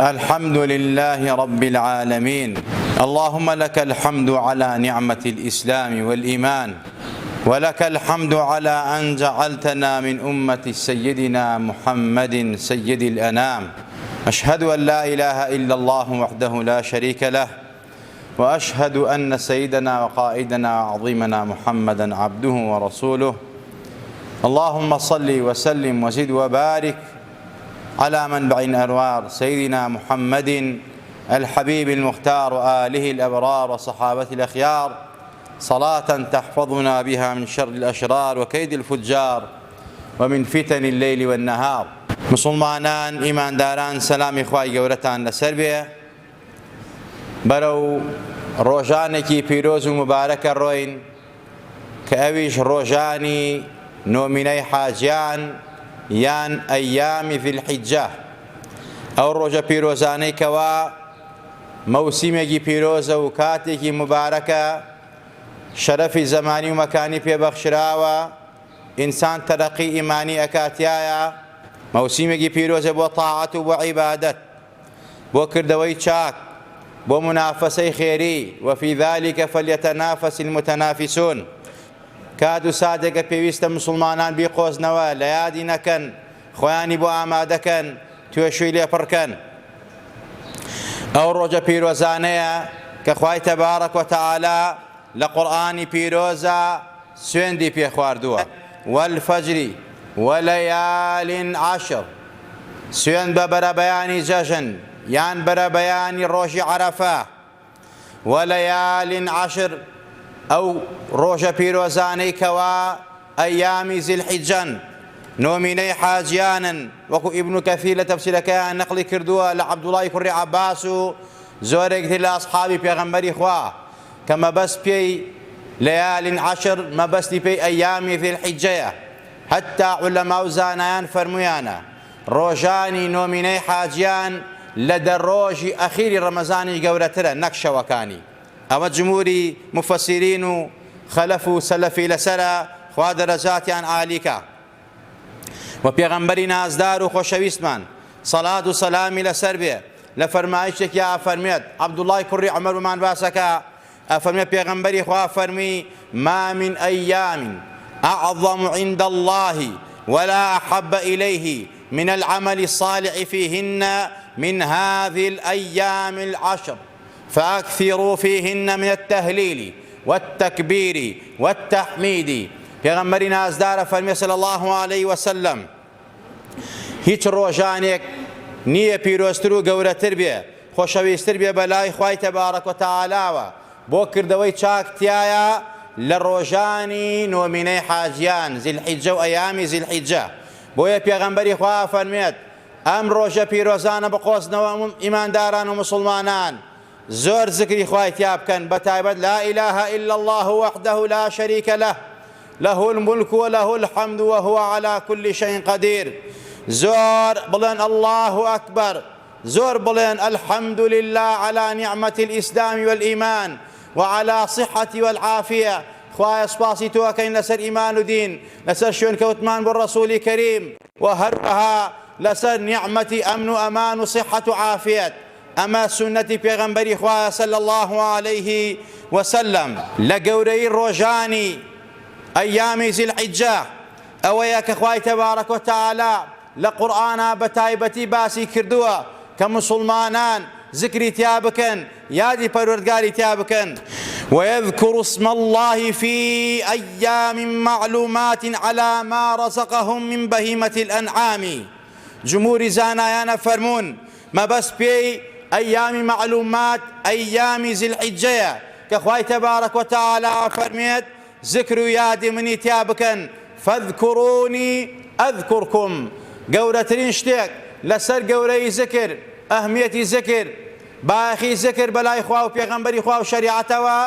الحمد لله رب العالمين. اللهم لك الحمد على نعمة الإسلام والإيمان، ولك الحمد على أن جعلتنا من أمة سيدنا محمد سيد الأنام. أشهد أن لا إله إلا الله وحده لا شريك له، وأشهد أن سيدنا وقائدنا وعظيمنا محمدا عبده ورسوله. اللهم صل وسلم وزد وبارك على منبع الأنوار سيدنا محمد الحبيب المختار وآله الأبرار وصحابته الأخيار، صلاة تحفظنا بها من شر الأشرار وكيد الفجار ومن فتن الليل والنهار. مسلمانان ئیمانداران، سەلامی خوای گەورەتان لەسەر بێ. بەرەو ڕۆژانێکی پیرۆز و مبارەکە ڕۆین کە ئەویش ڕۆژانی نۆمینەی حاجیان یان ئەیامی ذیلحیجە، ئەو ڕۆژە پیرۆزانەی کەوا مەوسیمێکی پیرۆزە و کاتێکی مبارەکە، شەرەفی زەمانی و مەکانی پێبەخشراوە، ئینسان تەرەقی ئیمانی ئەکاتیایە، مەوسیمێکی پیرۆزە بۆ تاعەت و بۆ عیبادەت، بۆ کردەوەی چاک، بۆ منافەسەی خێری. وفي ذلك فليتنافس المتنافسون. کات و ساتێکە پێویستە مسلمانان بیقۆزنەوە، لە یادی نەکەن، خۆیانی بۆ ئامادەکەن، توێشووی لێپڕکەن. ئەو ڕۆژە پیرۆزانەیە کە خوای تەبارەک وتەعالا لە قورئانی پیرۆزە سوێندی پێ خواردووە. والفەجر وەلەیال عەشر، سوێند بە بەرەبەیانی جەژن یان بەرەبەیانی ڕۆژی عەرەفە. وەلەیال عەشر، ئەو ڕۆژە پیرۆزانەی کەوا ئەیامی زیلحیجەن، نۆمینەی حاجیانن، وەکو ئیبن کەثیر لە تەفسیرەکەیان نەقلی کردووە لە عەبدوڵای کوڕی عەباس و زۆرێک تر لە ئەسحابی پێغەمبەری خوا کە مەبەست پێی لەیال عەشر، مەبەستی پێی ئەیامی ذیلحیجەیە. هەتا عولەما و زانایان فەرموویانە ڕۆژانی نۆمینەی حاجیان لە دەڕۆژی ئەخیری ڕەمەزانی گەورەترە نەک شەوەکانی. ئەمە جمهوری مفەسیرین و خەلەف و سەلەفی لەسەرە، خوا دەرەجاتیان عالیکە. و پێغەمبەری نازدار و خۆشەویستمان سەڵات و سەلامی لەسەر بێ لە فەرمایشتێکی ئەفەرمێت، عەبدوڵای کوڕی عومەر ومان باسەکە ئەفەرمێت پێغەمبەری خوا فەرمی: ما من أيام أعظم عند الله ولا أحب إليه من العمل الصالح فيهن من هذه الأيام العشر فأكثروا فيهن من التهليل والتكبير والتحميد. پێغەمبەری نازدارە فەرمێ صلی الله عليه وسلم: هیچ ڕۆژانێک نییە پیرۆزتر و گەورەتر بێ، خۆشەویستتر بێ بەلای خوای تەبارەک وتەعالاوە بۆ کردەوەی چاکتیایە لە ڕۆژانی نۆمینەی حاجیان زیلحیجە و ئەیامی زیلحیجە. بۆیە پێغەمبەری خوا فەرمێت ئەم ڕۆژە پیرۆزانە بقۆزنەوە ئیمانداران و مسلمانان زۆر زکری خوای تیا بکەن، بەتایبەت لا إله إلا الله وحده لا شريك له له الملك وله الحمد وهو على كل شيء قدير. زۆر بڵێن الله أكبر، زۆر بڵێن الحمد لله على نعمة الإسلام والإيمان وعلى صحة والعافية. خوایە سپاسی تۆکەین لەسەر ئیمان و دین، لەسەر شوێنکەوتمان بۆ ڕەسوولی کەریم، و هەروەها لەسەر نیعمەتی ئەمن و ئەمان و صحەت و عافیەت. ئەمە سونەتی پێغەمبەری خوایە صلی الله عليه وسلم. لە گەورەی ڕۆژانی ئەیامی زیلحیجە ئەوەیە کە خوای تەبارەک وتەعالا لە قورئانە بە تایبەتی باسی کردووە کە مسلمانان ذکری تیا بکەن، یادی پەروەردگاری تیا بکەن. ويذكر اسم الله في أيام معلومات على ما رزقهم من بهيمة الأنعام. جمهوری زانایانە فەرموون مەبەست پێی ئەیامی معلومات ئەیامی زیلحیجەیە کە خوای تەبارەک وتەعالا فەرمێت ذکر و یادی منی تیا بکەن. فەذکوڕونی ئەذکوڕکم. گەورەترین شتێک لەسەر گەورەی ذکر، ئەهمیەتی ذکر، باەخی ذکر بەلای خوا و پێغەمبەری خوا و شەریعەتەوە،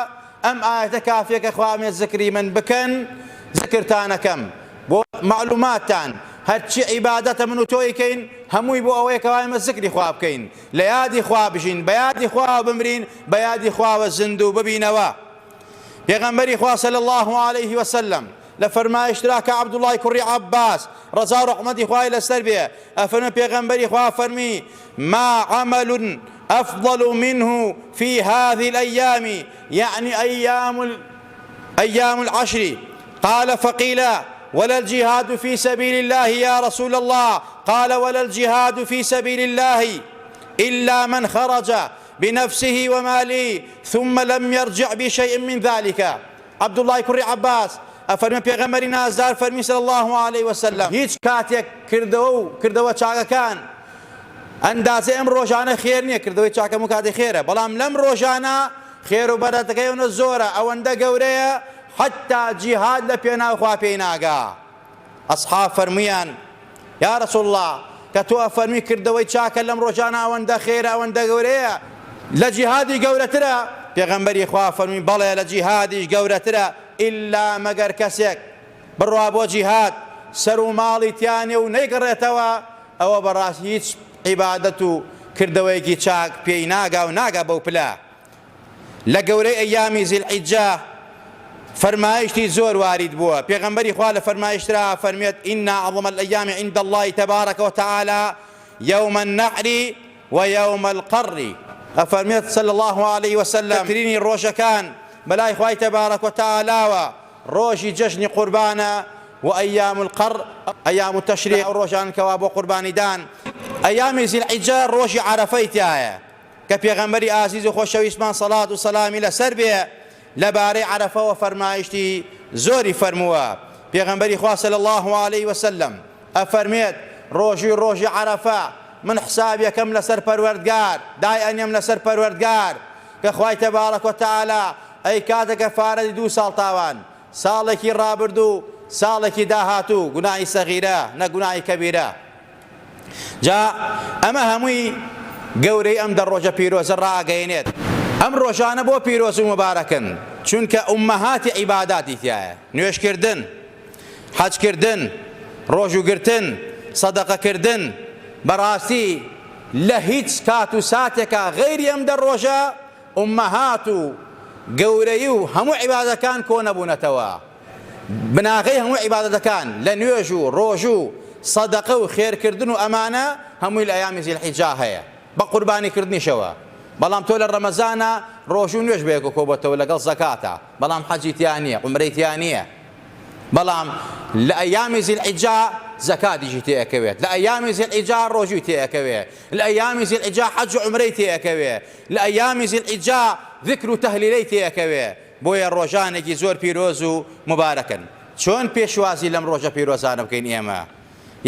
ئەم ئاەتە کافیەکە خوامێت ذکری من بکەن، ذکرتانەکەم بۆ معلوماتتان. هەرچی عیبادەتە من و تۆیکەین هەمووی بۆ ئەوەیە کە وایمە ذکری خوا بکەین، لە یادی خوا بژین، بە یادی خوا بمرین، بە یادی خواوە زند و ببینەوە. پێغەمبەری خوا صلی الله عليه وسلم لفرمايشترا كعبد الله كري عباس رضا رحمتي خواه لسربيه أفرمي بيغمبري خواه فرمي ما عمل أفضل منه في هذه الأيام يعني أيام العشر قال فقيل ولا الجهاد في سبيل الله يا رسول الله قال ولا الجهاد في سبيل الله إلا من خرج بنفسه وماله ثم لم يرجع بشيء من ذلك عبد الله كري عباس أفرمي بيغمبري نازدار فرمي صلى الله عليه وسلم هيج كاتيك كردو چاكان ئەندازە ئەم ڕۆژانە خێر نییە کردەوەی چاکەم و کاتی خێرە بەڵام لەم ڕۆژانە خێر و بەرەتەکەیونە زۆرە ئەوەندە گەورەیە حتا جیهاد لە پێناوخوا پێی ناگا ئەسحاب فەرمویان یا رەسوڵ الله کە تۆ ئەفەرمی کردەوەی چاکە لەم ڕۆژانە ئەوەندە خێرە ئەوەندە گەورەیە لە جیهادی گەورەترە پێغەمبەری خوا فەرمی بەڵێ لە جیهادیش گەورەترە ئیلا مەگەر کەسێک بڕوا بۆ جیهاد سەر و ماڵی تیانێ و نەیگەڕێتەوە ئەوە بەڕاستی هیچ عیبادەت و کردەوەیەکی چاک پێی ناگا و ناگا بەو پلە لە گەورەی ئەیامی زیلحیجە فەرمایشتی زۆر وارد بووە پێغەمبەری خوا لە فەرمایشترا فەرمێت ئین ئەعظەم الأیام عند الله تبارك وتعالى يوم النحر ويوم القر ئەفەرمێت صلى الله عليه وسلم ترینی ڕۆژەکان بەلای خوای تبارك وتعالى ڕۆژی جەژنی قوربانە وأيام القر أيام التشريع ڕۆژان کەوا بۆ قوربانیدان ئەیامی زیلحیجە ڕۆژی عەرەفەی تایە کە پێغەمبەری ئازیز و خۆشەویستمان سەڵات و سەلامی لەسەر بێ لەبارەی عەرەفەوە فەرمایشتی زۆری فەرمووە پێغەمبەری خوا صلی الله عليه وسلم ئەفەرمێت ڕۆژی عەرەفە من حسابیەکەم لەسەر پەروەردگار دای ئەنێم لەسەر پەروەردگار کە خوای تەبارەک وتەعالا ئەی کاتێکە فارەی 2 ساڵ تاوان ساڵێکی ڕابردوو ساڵێکی داهاتوو گوناهی سەغیرە نە گوناهی کەبیرە جا ئەمە هەمووی گەورەی ئەم دە ڕۆژە پیرۆزە ڕائەگەیەنێت ئەم ڕۆژانە بۆ پیرۆز و مبارەکن چونکە ئومەهاتی عیباداتی تایە نوێژکردن حەجکردن ڕۆژوگرتن سەدەقەکردن بەڕاستی لە هیچ کات و ساتێکە غەیری ئەم دە ڕۆژە ئومەهات و گەورەی و هەموو عیبادەکان کۆ نەبوونەتەوە بناغەی هەموو عیبادەتەکان لە نوێژ و ڕۆژ و سەدەقە و خێرکردن و ئەمانە هەمووی لە ئەیامی زیلحیجە هەیە بە قوربانیکردنیشەوە بەڵام تۆ لە ڕەمەزانە ڕۆژ و نوێژ بەیەک کۆبەتەوە لەگەڵ زەکاتە بەڵام حەجی تیان نییە عومرەی تیان نییە بەڵام لە ئەیامی زیلحیجە زەکاتیشی تێئەکەوێت لە ئەیامی زیلحیجە ڕۆژوی تێئەکەوێت لە ئەیامی زیلحیجە حەج و عومرەی تێئەکەوێت لە ئەیامی زیلحیجە ذکر و تەهلیلەی تێئەکەوێت بۆیە ڕۆژانێکی زۆر پیرۆز و مبارەکن چۆن پێشوازی لەم ڕۆژە پیرۆزانە بکەین ئێمە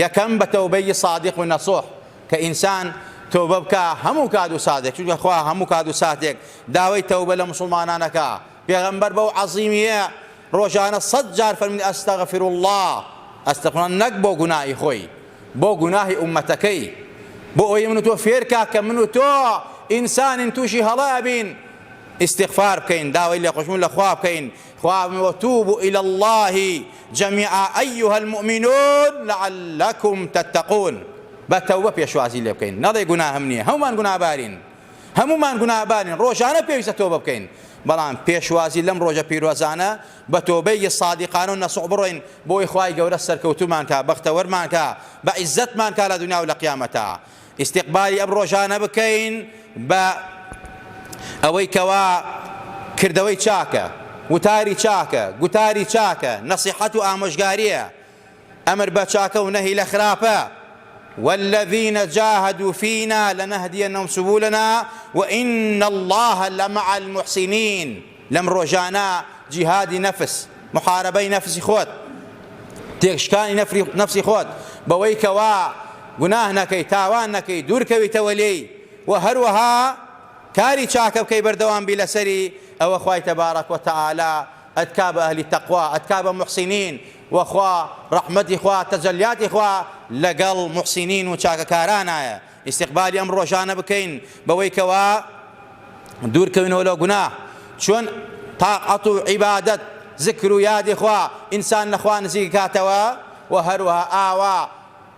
یەکەم بە تەوبەی صادق و نەسوح کە ئینسان تۆبە بکە هەموو کات و ساتێک چونکە خوا هەموو کات و ساتێک داوای تەوبە لە مسلمانانەکە پێغەمبەر بەو عەزیمیە ڕۆژانە 100 جار فەرمووی ئەستەغفر الله ئەستەغفر نەک بۆ گوناهی خۆی بۆ گوناهی ئومەتەکەی بۆ ئەوەی من و تۆ فێرکا کە من و تۆ ئینسانین تووشی هەڵا بین استغفار بکەین داوای لێخۆشبوون لە خوا بکەین خوا وتوبوا إلى الله جميعا أيها المؤمنون لعلكم تتقون بەتەوبە پێشوازی لێ بکەین نەڵێ گوناهم نییە هەمومان گوناهبارین ڕۆژانە پێویستە تۆبە بکەین بەڵام پێشوازی لەم ڕۆژە پیرۆزانە بە تۆبەی سادقانە و نەسوح بڕۆین بۆی خوای گەورە سەرکەوتومان کا بەختەوەرمان کا بە عیزەتمان کا لە دنیا و لە قیامەتە ئیستیقبالی ئەم ڕۆژانە بکەین بە ئەوەی کەوا کردەوەی چاکە وتاری چاکە گوتاری چاکە نەسیحەت و ئامۆژگاریە ئەمر بە چاکە و نەهی لە خراپە والذين جاهدوا فينا لنهدينهم سبلنا وإن الله لمع المحسنين لم رجانا جهادي نفس محاربي نفسي خود تيشكاني نفسي خود بويك وا گناه نكي تاوان نكي دور كوي تولي وهروها كاري شاكب كي بردوان بلا سري أو أخوي تبارك وتعالى أتكاب أهل التقوى أتكاب محسنين وأخوا رحمتي أخوا تجليات أخوا لقل محسنين وشاك كارانا استقبالي أمر روشانا بكين بويك وا دور كوين ولو قناه شون طاقة عبادة ذكر ياد أخوا إنسان أخوان زيكاتوا وهروها آوا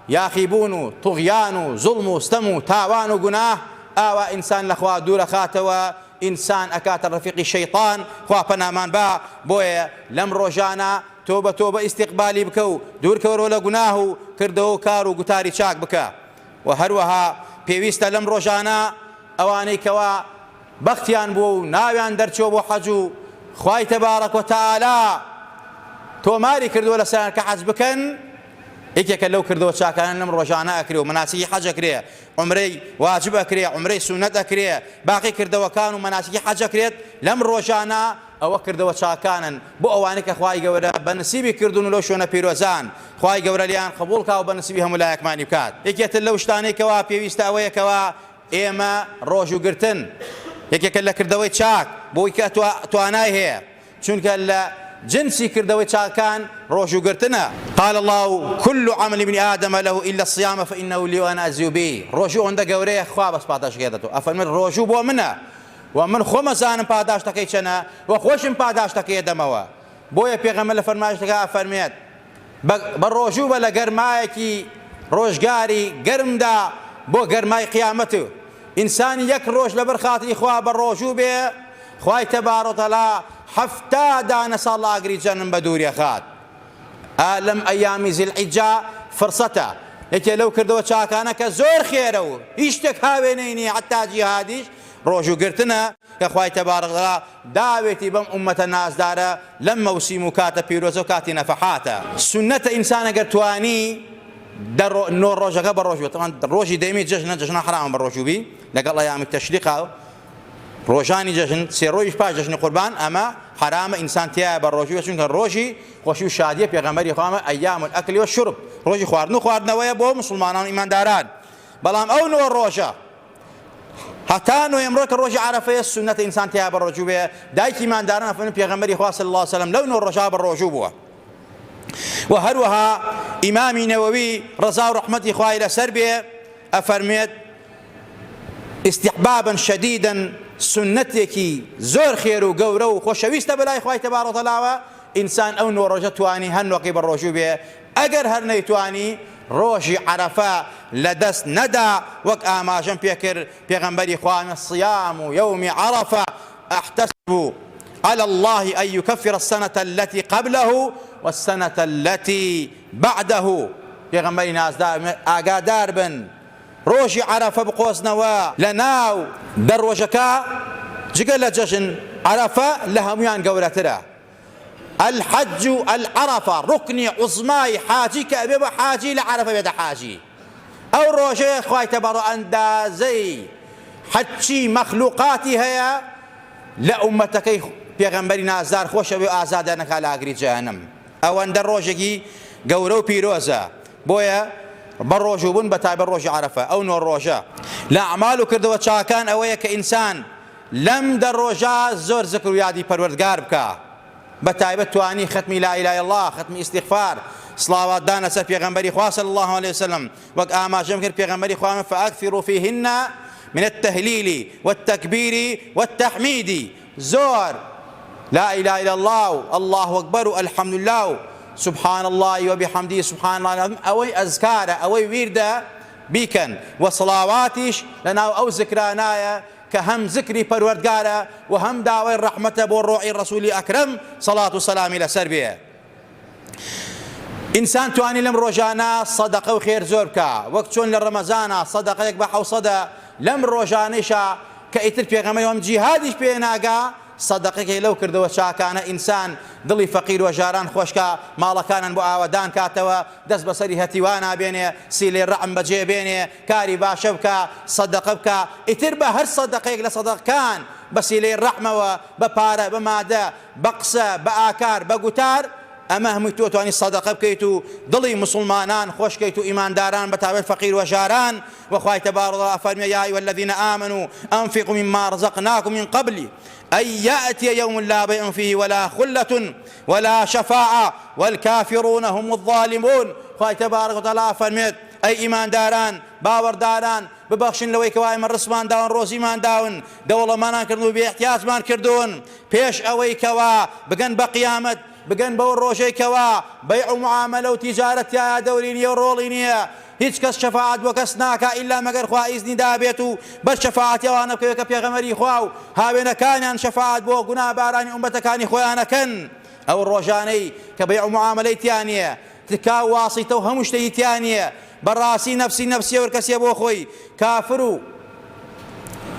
ياخيبون طغيان ظلم استمو تاوان قناه آوا إنسان لأخوا دور خاتوا إنسان أكات الرفيق الشيطان خوا پنامان با بويا لم روجانا تۆ بە ئیستیقبالی بکە و دوورکەوەرەوە لە گوناه و کردەوە کار و گوتاری چاک بکە. و هەروەها پێویستە لەم ڕۆژانە ئەوانەی کەوا بەختیان بووە و ناویان دەرچۆ بۆ حەج و خوای تەبارەک و تەعالا تۆماری کردووە لەسەر کە حەج بکەن، یەکێکە لەو کردەوە چاکانە لەم ڕۆژانە ئەکرێ و مەناسکی حەج ئەکرێ، عومرەی واجب ئەکرێ، عومرەی سونەت ئەکرێ، باقی کردەوەکان و مەناسکی حەج ئەکرێت. لەم ڕۆژانە ئەوە کردەوە چاکانن بۆ ئەوانەی کە خوای گەورە بەنسیبی کردوون و لەو شوێنە پیرۆزان خوای گەورە لیان قبوڵ کا و بەنسیبی هەموو لایەکمانی بکات. یەکێتر لەو شتانەی کەوا پێویستە ئەوەیە کەوا ئێمە ڕۆژوگرتن یەکێکە لە کردەوەی چاک بۆی کە توانای هەیە، چونکە لە جنسی کردەوەی چاکان ڕۆژوگرتنە. قال الله كل عمل ابن آدم له إلا الصيام فإنه لي وأنا أجزي به. ڕۆژوو ئەوەندە گەورەیە خوا بەس پاداشتەکەی دەداتەوە. ئەفەرمێت ڕۆژوو بۆ منە و من خۆمە زانم پاداشتەکەی چەنە و خۆشم پاداشتەکەی دەمەوە. بۆیە پێغەمبەر لە فەرمایشتەکە ئەفەرمێت بە ڕۆژوو بە لە گەرمایەکی ڕۆژگاری گەرمدا بۆ گەرمای قیامەت ئینسانی یەک ڕۆژ لەبەر خاتری خوا بە ڕۆژوو بێ، خوای تەبارەک و تەعالا 70 دانە ساڵ ئاگری جەنم بە دووری خات. لەم ئەیامی زیلحیجە فرسەتە یەکێ لەو کردەوە چاکانە کە زۆر خێرە و هیچ شتێک هاوێنەی نییە حتا جیهادیش ڕۆژوگرتنە کە خوای تەبارەک و تەعالا داوێتی بەم ئومەتە نازدارە لەم مەوسیم و کاتە پیرۆزە و کاتی نەفەحاتە. سونەتە ئینسان ئەگەر توانی نۆ ڕۆژەکە بە ڕۆژ بێت. ڕۆژی دەیمی جەژنە حرامە بە ڕۆژوبی لەگەڵ ئەیامی تەشریقا ڕۆژانی جەژن سێ ڕۆژی پاش جەژنی قوربان ئەمە حرامە ئینسان تایە بە ڕۆژوبێت، چونکە ڕۆژی خۆشی و شادیە پێغەمبەری خوامە ئەیام الئەکل وەشرب، ڕۆژی خواردن و خواردنەوەیە بۆ موسڵمانان و ئیمانداران. بەڵام ئەو نۆ ڕۆژە هەتا نۆیەمڕۆ کە ڕۆژی عەرەفەیە سونەتە ئینسان تایە بە ڕۆژوو بێ. دایکی ئیمانداران ئەفەرمێن پێغەمبەری خوا صلی الله علیه وسلم لەو نۆ ڕۆژە بە ڕۆژوو بووە. و هەروەها ئیمامی نەوەوی ڕەزا و ڕەحمەتی خوای لەسەر بێ ئەفەرمێت استحبابا شديدا سنتێکی زۆر خێر و گەورە و خۆشەویستە بەلای خوای تەبارەک و تەعالا ئینسان ئەو نۆ ڕۆژە توانی هەنوەقی بە ڕۆژوو بێ. ئەگەر هەر نەیتوانی ڕۆژی عەرەفە لەدەست نەدا وەک ئاماژەم پێکرد پێغەمبەری خوامە صيام يوم عرفة أحتسب على الله أن يكفر السنة التي قبله والسنة التي بعده. پێغەمبەری نازدار ئاگادار بن ڕۆژی عەرەفە بقۆزنەوە لە ناو دەڕۆژەکە جگە لە جەژن عەرەفە لە هەمویان گەورەترە. الحج العرفة ركني عظماي حاجي كأبي حاجي لعرفة بيد حاجي أو روجه خوای تبارو أندازي حجي مخلوقاتي هيا لأمتكي پیغمبری نازدار خوش و آزادانك على أجر جهنم أو أن دروجي جورو بيروزا بويا بروجوبون بتاع بروج عرفة أو نور روجا لا أعماله كردوا شاكان أويا كإنسان لم دروجا زور ذكر يادي پروردگار بكا بتاعبة تواني ختمي لا إله إلا الله ختمي استغفار صلوات دانا سر پیغمبری خواه صلى الله عليه وسلم وقت آما جمكر پیغمبری خواه فأكثروا فيهن من التهليل والتكبير والتحميد زور لا إله إلا الله الله أكبر الحمد لله سبحان الله وبحمده سبحان الله العظيم أوي أذكار أوي ويردا بيكن وصلواتش لنا أو ذكرانايا كهم ذكري پروردگارا وهم دعوة الرحمة بالروعي الرسول أكرم صلاة والسلام إلى سربية إنسان تواني لم روجانا صدقة وخير زوركا وقت شون للرمزانا صدقة يكبح وصدى لم روجانشا كأيتر بيغمي وهم جهادش بيناقا صدقه لو كردو شاكان إنسان ضلي فقير وجاران خوشكا مالكان بو آودان كاتوا دس بصري هتيوانا بيني سيلي الرعم بجي بيني كاري باشبكا صدقبكا اتربا هر صدقه لصدق كان بسيلي الرحمة وببارة بمادة بقصة بآكار بقتار أما هم تواني الصدقة بكيتو ضلي مسلمانان خوش كيتو إيمان داران بتابع فقير وجاران وخواي تبارك الله فرمي يا أيها الذين آمنوا أنفقوا مما رزقناكم من قبل أن يأتي يوم لا بيع فيه ولا خلة ولا شفاعة والكافرون هم الظالمون خواي تبارك وتعالى فرميت أي إيمان داران باور داران ببخشن لوي كواي من رسمان داون روزي مان داون دولة ما كردون باحتياج ما كردون بيش أوي كوا بقن بقيامة بقن بور روشي كوا بيع معاملة وتجارة يا دورينية ورولينية هیچ کس شفاعت بۆ کەس ناکا ئیلا مەگەر خوا ئیزنی دابێت و بەر شەفاعەتی ئەوانە بکەوێت کە پێغەمبەری خوا و هاوێنەکانیان شەفاعت بۆ گوناه بارانی ئومەتەکانی خۆیان ئەکەن ئەو ڕۆژانەی کە بەیع و معاملەی تیان نییە، تکا واسیتە و هەموو شتێکی تیان نییە، بەڕاستی نەفسی وەر کەسێ بۆ خۆی کافر و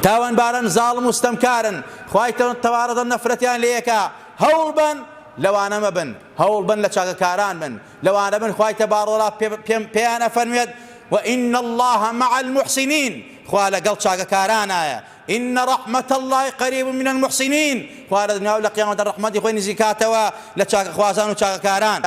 تاوانبارن زاڵم و ستەمکارن، خوای تەبارەکە نەفرەتیان لێ یەکە. هەوڵ بن لەوانە مەبن، هەوڵ بن لە چاکەکاران بن، لەوانە بن خوای تەبارەکە پێیان ئەفەرمێت وإن الله مع المحسنين، خوا لەگەڵ چاکەکارانایە. إن رحمة الله قريب من المحسنين، خوا لە دنیا و لە قیامەتە ڕەحمەتی خۆی نزیکاتەوە لە چاکەخوازان و چاکەکاران.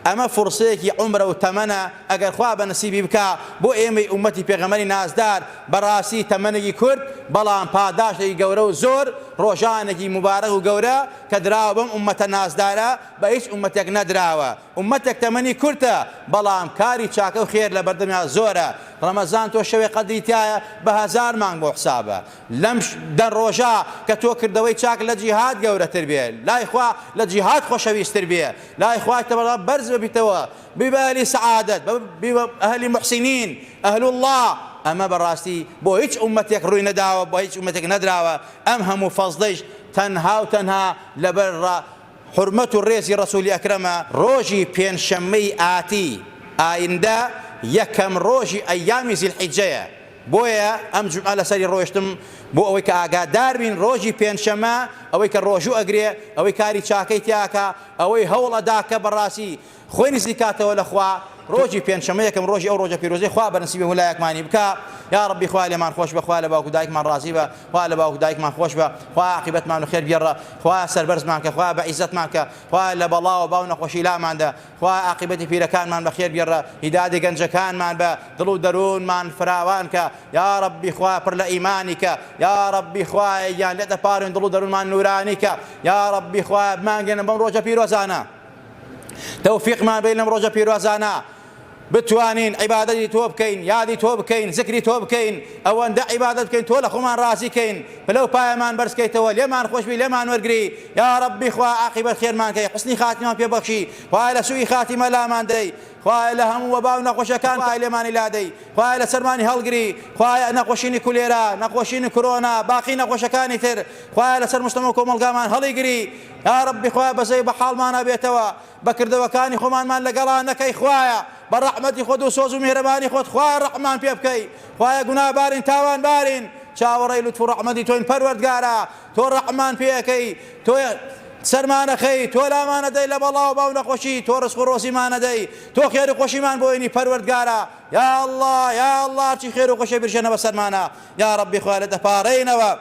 ئەمە فرسەیەکی عومرە و تەمەنە، ئەگەر خوا بە نەسیبی بکا بۆ ئێمەی ئومەتی پێغەمبەری نازدار، بەڕاستی تەمەنێکی کورد بەڵام پاداشێکی گەورە و زۆر، ڕۆژانێکی مبارەک و گەورە کە دراوە بەم ئومەتە نازدارە، بە هیچ ئومەتێک نەدراوە. ئومەتێک تەمەنی کورتە بەڵام کاری چاکە و خێر لە بەردەمیان زۆرە. ڕەمەزان تۆ شەوێ قەدری تایە بە 1000 مانگ بۆ حسابە، لەم دە ڕۆژە کە تۆ کردەوەی چاک لە جیهاد گەورەتر بێ، لای خوا لە جیهاد خۆشەویستتر بێ، لای خوای تەبارەکە بەرز ببیتەوە، ببە ئەهلی سەعادەت، ببە ئەهلی محسینین، ئەهل الله. ئەمە بەڕاستی بۆ هیچ ئومەتێک ڕووی نەداوە، بۆ هیچ ئومەتێک نەدراوە. ئەم هەموو فەزڵەیش تەنها و تەنها لەبەر حورمەت و ڕێزی ڕەسوولی ئەکرەمە. ڕۆژی پێنجشەممەی ئاتی ئایندە یەکەم ڕۆژی ئەیامی زیلحیجەیە، بۆیە ئەم جومعە لەسەری ڕۆیشتم بۆ ئەوەی کە ئاگادار بین ڕۆژی پێنجشەممە، ئەوەی کە ڕۆژوو ئەگرێ، ئەوەی کاری چاکەی تیاکە، ئەوەی هەوڵ ئەدا کە بەڕاستی خۆی نزیکاتەوە لە خوا. ڕۆژی پێنجشەممە یەکەم ڕۆژی ئەو ڕۆژە پیرۆزەی خوا بەنسیبی وەلایەکمانی بکە. یا ربی خوا لێمان خۆش بە، خوا لە باوکو دایکمان ڕازی بە، خوا لە باوکو دایکمان خۆش بە، خوا عاقبەتمان و خێر بێڕە، خوا سەربەرزمان کە، خوا بە عیزەتمان کە، خوا لە بەڵاو باو نەخۆشی لاماندا، خوا عاقبەتی پیرەکانمان بە خێر بێڕە، هیداەتی گەنجەکانمان بە دڵ و دەروونمان فراوان کە. یا ربی خوا پڕ لە ئیمانی کە، یا ربی خوا یان لێتە پاڕێن دڵ و دەروونمان نورانی کە، یا ربی خوا بمانگێنە بەم ڕۆژە پیرۆزانە، تەوفیقمان بێ لەم ڕۆژە پیرۆزانە، بتوانین عیبادەتی تۆ بکەین، یادی تۆ بکەین، زکری تۆ بکەین، ئەوەندە عیبادەت بکەین تۆ لە خۆمان ڕازیکەین، پلەو پایەمان بەرزکەیتەوە، لێمان خۆشبی، لێمان وەرگری. یا ربی خوا عاقبەت خێرمان کەی، حوسنی خاتیمان پێبەخشی، خوا لە سوئی خاتیمە لامان دەی، خوا لە هەموو وەبا و نەخۆشیەکان خوای لێمانی لادەی، خوا لە سەرمانی هەڵگری، خوا نەخۆشینی کولێرە، نەخۆشینی کۆرۆنا، باقی نەخۆشەکانی تر، خوا لەسەر مستەمە و کۆمەڵگامان هەڵیگری. یا ربی خوا بەزەی بە حاڵمانە بێتەوە، بەکردەوەکانی خۆمانمان لەگەڵا نەکەی، خوایە بە ڕەحمەتی خۆت و سۆز و میهرەبانی خۆت خوای ڕەحمان پێ بکەی، خوایە گوناهبارین تاوانبارین، چاوەڕێی لوتف و ڕەحمەتی تۆین پەروەردگارە، تۆ ڕەحمان پێەکەی، تۆ سەرمانەخەی، تۆ لامانەدەی لە بەڵاو باو نەخۆشی، تۆ ڕزق و ڕۆزیمانەدەی، تۆ خێر و خۆشیمان بۆینی پەروەردگارە. یا الله یا الله چی خێر و خۆشی برژێنە بە سەرمانە. یا ربی خوا لە دەپارەینەوە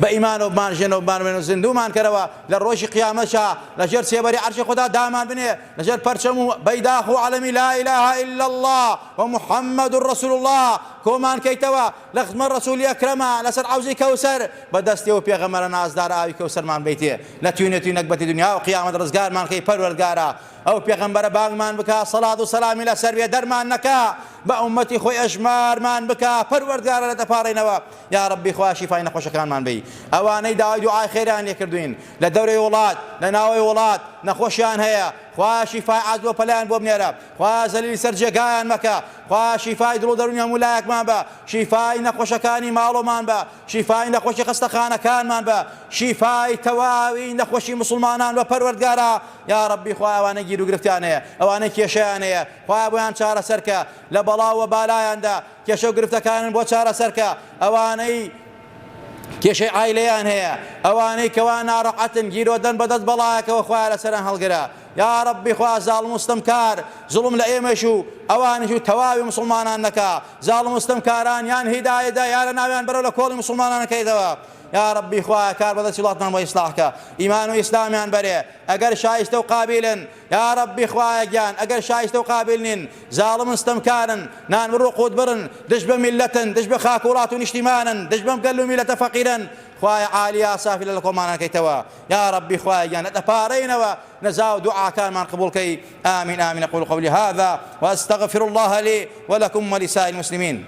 بە ئیمان و بمانژێنە و بمانوێن و زیندومان کەرەوە، لە ڕۆژی قیامەتشا لەژێر سێبەری عەرشی خوددا دامان بنێ، لەژێر پەرچەم و بەیداخ و عەلەمی لا إله إلا الله ومحمد رسول الله کۆمان کەیتەوە لە خزمەت ڕەسوولی ئەکرەمە لەسەر حەوزی کەوسەر، بەدەستی و پێغەمبەرە نازدار ئاوی کەوسەرمان بیتێ، نەتوینێتی نەکبەتی دنیا و قیامەت ڕزگارمان کەی پەروەردگارە. ئەو پێغەمبەرە بانگمان بکە، سەڵات و سەلامی لەسەر بێ، دەرمان نەکا، بە ئومەتی خۆی ئەژمارمان بکە، پەروەردگارە لە دەپارڕینەوە. یا ربی خوا شیفای نەخۆشەکانمان بی، ئەوانەی داوای دوعای خێران لێ کردوین لە دەورەی وڵات، لە ناوەی وڵات نەخۆشیان هەیە، خوا شیفای عەجز و پەلایان بۆ بنێرە، خوا زەلیلی سەر جێگایان مەکە، خوا شیفای دڵ و دەرونی هەموو لایەکمان بە، شیفای نەخۆشەکانی ماڵۆمان بە، شیفای نەخۆشی خەستەخانەکانمان بە، شیفای تەواوی نەخۆشی مسلمانان بە پەروەردگارە. یا ربی خوا ئەوانەی گیر و گرفتیان هەیە، ئەوانەی کێشەیان هەیە، خوا بۆیان چارەسەرکە، لە بەڵاو و بالایاندا کێشە و گرفتەکانن بۆ چارەسەرکە، ئەوانەی کێشەی عایلەیان هەیە، ئەوانەی کەوا ناڕەحەتن گیرۆدەن بەدەست بەڵایەکەوە خوا لەسەریان هەڵگرە. یا ربی خوا زاڵم و ستەمکار زوڵم لە ئێمەش و ئەوانیش و تەواوی مسلمانان نەکا، زاڵم و ستەمکاران یان هیدایەتدا یا لە ناویان بەرەو لە کۆڵی مسلمانان نەکەیتەوە. یا ربی خوا کار بەدەستی وڵاتمان بۆ ئیسلاحکە، ئیمان و ئیسلامیان بەرێ، ئەگەر شایستە و قابلن، یا ربی خوایە گیان ئەگەر شایستە و قابل نین، زاڵم ستەمکارن، نان بڕ و قوت برن، دش بە میلەتن، دش بە خاک وڵات و نیشتیمانن، دش بەم گەل و میلەتە فەقیرن، خوای عالیا سافی لە کۆمانەکەیتەوە. یا ربی خوای گیان دەپارڕینەوە، نەزا و دوعاکانمان قبول کەی. آمین آمین. أقول قولي هذا وأستغفر الله لي ولكم ولسائر المسلمين.